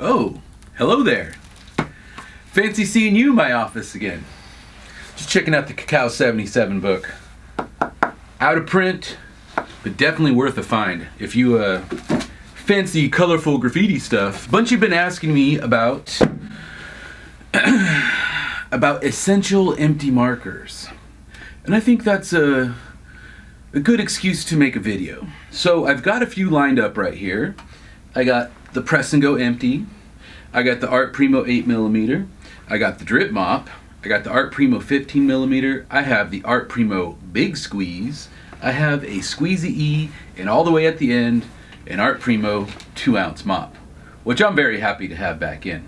Oh, hello there. Fancy seeing you in my office again. Just checking out the Cacao 77 book. Out of print, but definitely worth a find. If you fancy colorful graffiti stuff. A bunch of you have been asking me about essential empty markers. And I think that's a good excuse to make a video. So I've got a few lined up right here. I got the Press and Go Empty. I got the Art Primo 8mm. I got the Drip Mop. I got the Art Primo 15mm. I have the Art Primo Big Squeeze. I have a Squeezy E, and all the way at the end, an Art Primo 2-ounce mop, which I'm very happy to have back in.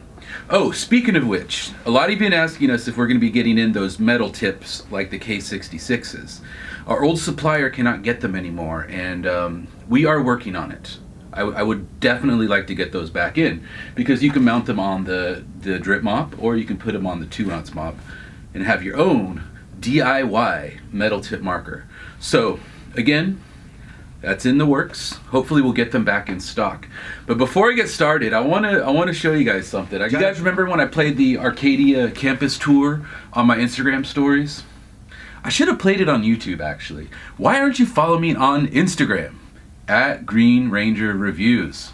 Oh, speaking of which, a lot of you have been asking us if we're going to be getting in those metal tips like the K66s. Our old supplier cannot get them anymore, and we are working on it. I would definitely like to get those back in, because you can mount them on the Drip Mop, or you can put them on the 2-ounce mop and have your own DIY metal tip marker. So again, that's in the works. Hopefully we'll get them back in stock. But before I get started, I want to show you guys something. Do you guys remember when I played the Arcadia campus tour on my Instagram stories? I should have played it on YouTube actually. Why aren't you following me on Instagram? At Green Ranger Reviews.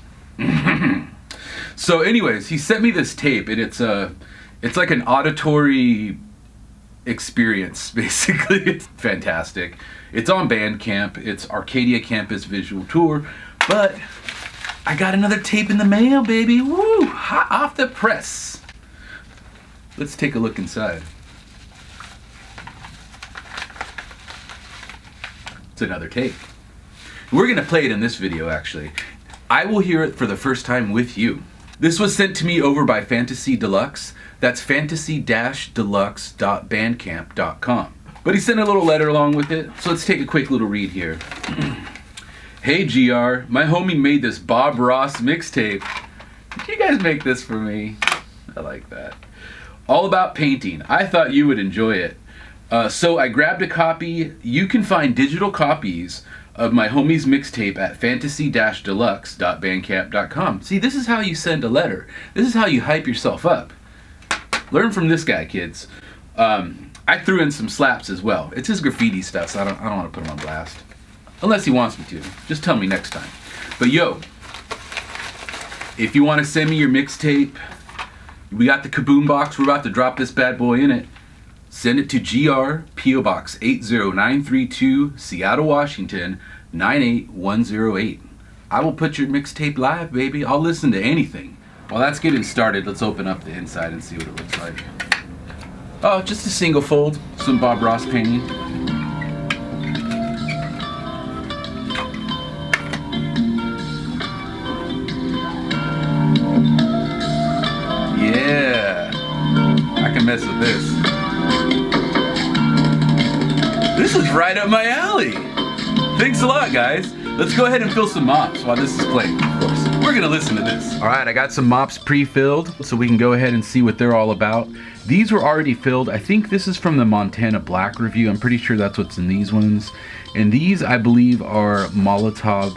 So anyways, he sent me this tape, and it's like an auditory experience, basically. It's fantastic. It's on Bandcamp. It's Arcadia Campus Visual Tour, but I got another tape in the mail, baby. Woo! Hot off the press. Let's take a look inside. It's another tape. We're gonna play it in this video, actually. I will hear it for the first time with you. This was sent to me over by Fantasy Deluxe. That's fantasy-deluxe.bandcamp.com. But he sent a little letter along with it, so let's take a quick little read here. Hey GR, my homie made this Bob Ross mixtape. Did you guys make this for me? I like that. All about painting. I thought you would enjoy it. So I grabbed a copy. You can find digital copies of my homie's mixtape at fantasy-deluxe.bandcamp.com. See, this is how you send a letter. This is how you hype yourself up. Learn from this guy, kids. I threw in some slaps as well. It's his graffiti stuff, so I don't want to put him on blast. Unless he wants me to. Just tell me next time. But yo, if you want to send me your mixtape, we got the Kaboom box. We're about to drop this bad boy in it. Send it to GR, P.O. Box 80932, Seattle, Washington, 98108. I will put your mixtape live, baby. I'll listen to anything. While that's getting started, let's open up the inside and see what it looks like. Oh, just a single fold. Some Bob Ross painting. Yeah, I can mess with this. This is right up my alley. Thanks a lot, guys. Let's go ahead and fill some mops while this is playing, of course. We're gonna listen to this. All right, I got some mops pre-filled, so we can go ahead and see what they're all about. These were already filled. I think this is from the Montana Black review. I'm pretty sure that's what's in these ones. And these, I believe, are Molotov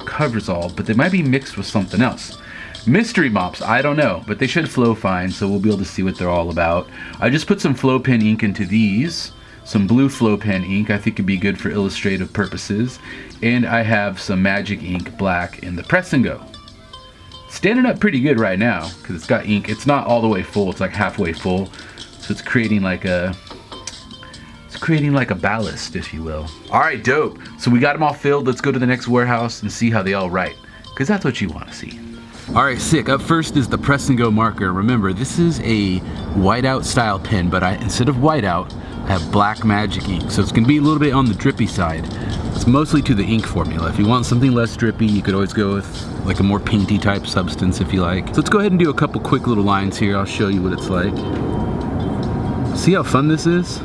Coverall, but they might be mixed with something else. Mystery mops, I don't know, but they should flow fine, so we'll be able to see what they're all about. I just put some flow pen ink into these. Some blue flow pen ink, I think it'd be good for illustrative purposes. And I have some Magic Ink Black in the Press and Go. Standing up pretty good right now, because it's got ink. It's not all the way full, it's like halfway full. So it's creating like a ballast, if you will. All right, dope. So we got them all filled. Let's go to the next warehouse and see how they all write, because that's what you want to see. All right, sick. Up first is the Press and Go marker. Remember, this is a whiteout style pen, but instead of whiteout, I have black Magic ink, so it's gonna be a little bit on the drippy side. It's mostly to the ink formula. If you want something less drippy, you could always go with like a more painty type substance if you like. So let's go ahead and do a couple quick little lines here. I'll show you what it's like. See how fun this is?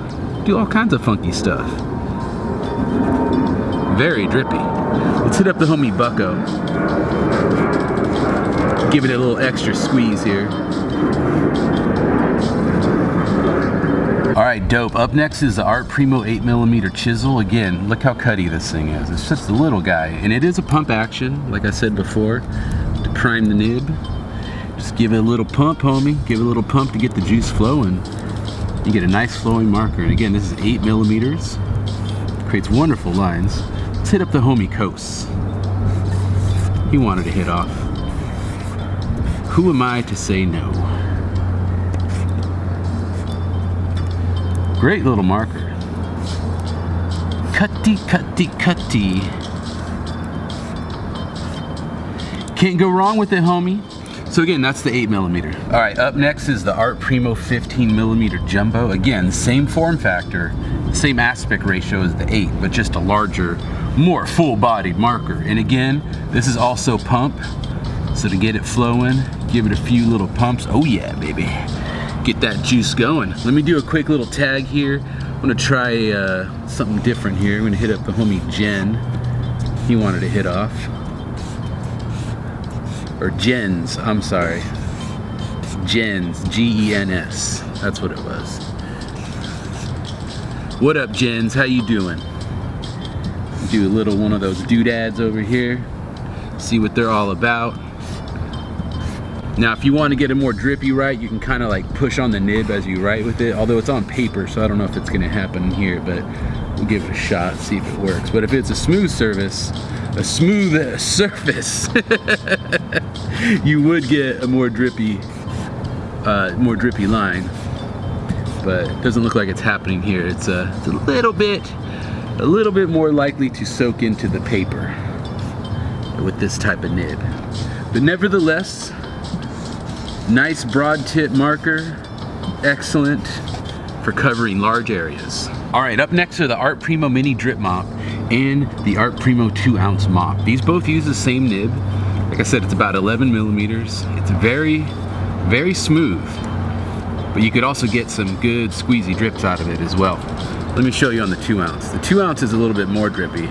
Do all kinds of funky stuff. Very drippy. Let's hit up the homie Bucko. Give it a little extra squeeze here. Alright, dope. Up next is the Art Primo 8mm chisel. Again, look how cutty this thing is. It's just a little guy. And it is a pump action, like I said before, to prime the nib. Just give it a little pump, homie. Give it a little pump to get the juice flowing. You get a nice flowing marker. And again, this is 8 millimeters. Creates wonderful lines. Let's hit up the homie coasts. He wanted to hit off. Who am I to say no? Great little marker. Cutty, cutty, cutty. Can't go wrong with it, homie. So again, that's the 8 millimeter. All right, up next is the Art Primo 15 millimeter Jumbo. Again, same form factor, same aspect ratio as the 8, but just a larger, more full-bodied marker. And again, this is also pump. So to get it flowing, give it a few little pumps. Oh yeah, baby. Get that juice going. Let me do a quick little tag here. I'm gonna try something different here. I'm gonna hit up the homie Jen. He wanted to hit off. Or Jens, I'm sorry. Jens, G-E-N-S. That's what it was. What up, Jens? How you doing? Do a little one of those doodads over here. See what they're all about. Now, if you want to get a more drippy write, you can kind of like push on the nib as you write with it. Although it's on paper, so I don't know if it's going to happen here, but we'll give it a shot, see if it works. But if it's a smooth surface, you would get a more drippy line, but it doesn't look like it's happening here. It's a little bit more likely to soak into the paper with this type of nib. But nevertheless, nice broad tip marker, excellent for covering large areas. All right, up next are the Art Primo Mini Drip Mop and the Art Primo 2-ounce mop. These both use the same nib. Like I said, it's about 11 millimeters. It's very, very smooth, but you could also get some good squeezy drips out of it as well. Let me show you on the 2-ounce. The 2-ounce is a little bit more drippy.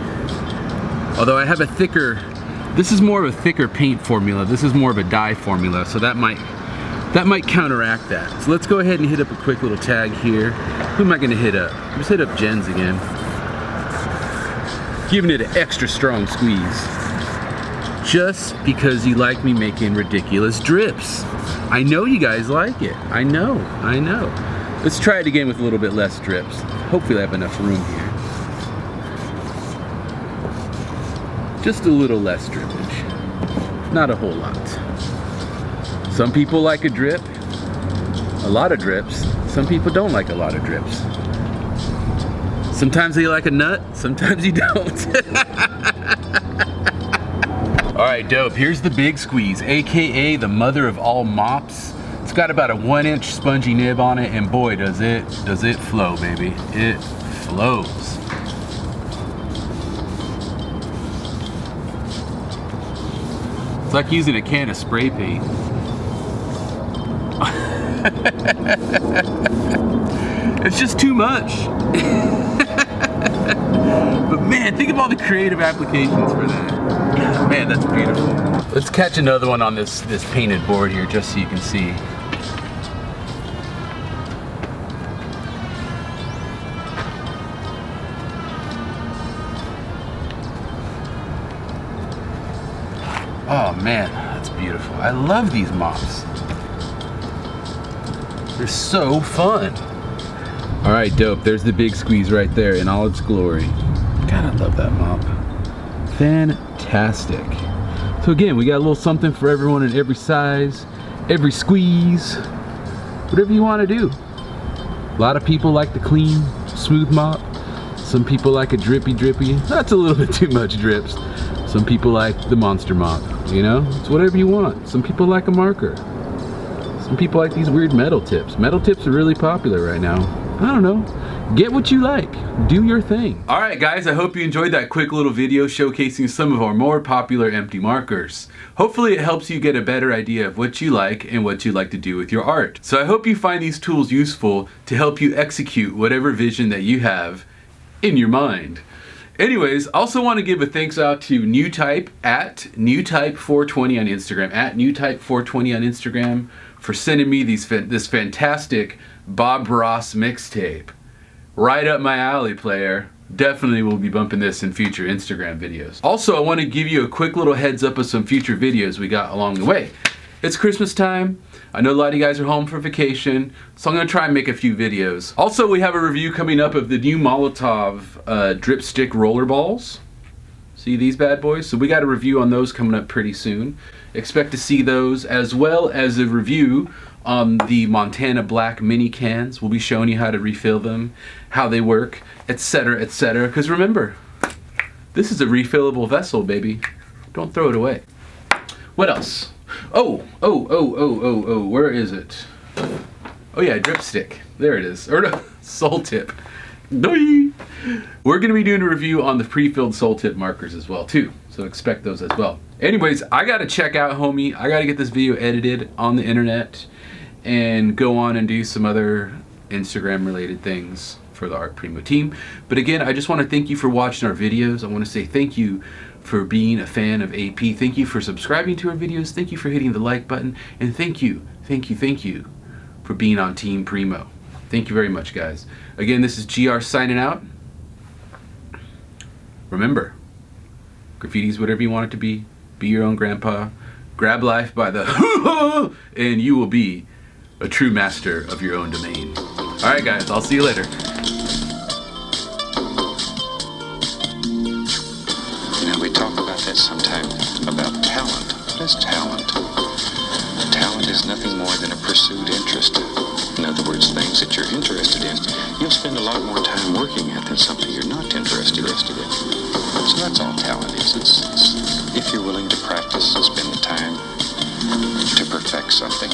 Although I have a thicker, this is more of a thicker paint formula. This is more of a dye formula, so that might counteract that. So let's go ahead and hit up a quick little tag here. Who am I gonna hit up? Just hit up Jens again. Giving it an extra strong squeeze. Just because you like me making ridiculous drips. I know you guys like it. I know. Let's try it again with a little bit less drips. Hopefully I have enough room here. Just a little less drippage. Not a whole lot. Some people like a drip, a lot of drips. Some people don't like a lot of drips. Sometimes they like a nut, sometimes you don't. All right, dope, here's the big squeeze, AKA the mother of all mops. It's got about a 1-inch spongy nib on it, and boy, does it flow, baby. It flows. It's like using a can of spray paint. It's just too much. But man, think of all the creative applications for that. God, man, that's beautiful. Let's catch another one on this painted board here, just so you can see. Oh man, that's beautiful. I love these mops. They're so fun. All right, dope. There's the big squeeze right there in all its glory. God, I love that mop. Fantastic. So again, we got a little something for everyone in every size, every squeeze, whatever you want to do. A lot of people like the clean, smooth mop. Some people like a drippy. That's a little bit too much drips. Some people like the monster mop, you know? It's whatever you want. Some people like a marker. Some people like these weird metal tips. Metal tips are really popular right now. I don't know. Get what you like. Do your thing. All right, guys, I hope you enjoyed that quick little video showcasing some of our more popular empty markers. Hopefully it helps you get a better idea of what you like and what you like to do with your art. So I hope you find these tools useful to help you execute whatever vision that you have in your mind. Anyways, also want to give a thanks out to NewType at NewType420 on Instagram, at NewType420 on Instagram, for sending me this fantastic Bob Ross mixtape. Right up my alley, player. Definitely will be bumping this in future Instagram videos. Also, I want to give you a quick little heads up of some future videos we got along the way. It's Christmas time. I know a lot of you guys are home for vacation, so I'm gonna try and make a few videos. Also, we have a review coming up of the new Molotov dripstick roller balls. See these bad boys? So we got a review on those coming up pretty soon. Expect to see those, as well as a review on the Montana Black mini cans. We'll be showing you how to refill them, how they work, etc., etc. Because remember, this is a refillable vessel, baby. Don't throw it away. What else? Oh, where is it? Oh yeah, dripstick. There it is. Or no, soul tip. We're gonna be doing a review on the pre-filled soul tip markers as well too. So expect those as well. Anyways, I gotta check out, homie. I gotta get this video edited on the internet and go on and do some other Instagram related things for the Art Primo team. But again, I just want to thank you for watching our videos. I want to say thank you for being a fan of AP. Thank you for subscribing to our videos. Thank you for hitting the like button. And thank you for being on Team Primo. Thank you very much, guys. Again, this is GR signing out. Remember, graffiti's whatever you want it to be. Be your own grandpa. Grab life by the and you will be a true master of your own domain. All right, guys, I'll see you later. You know, we talk about that sometimes, about talent. What is talent? Talent is nothing more than a pursued interest. In other words, things that you're interested in, you'll spend a lot more time working at than something you're not interested in. So that's all talent is. It's if you're willing to practice and spend the time to perfect something.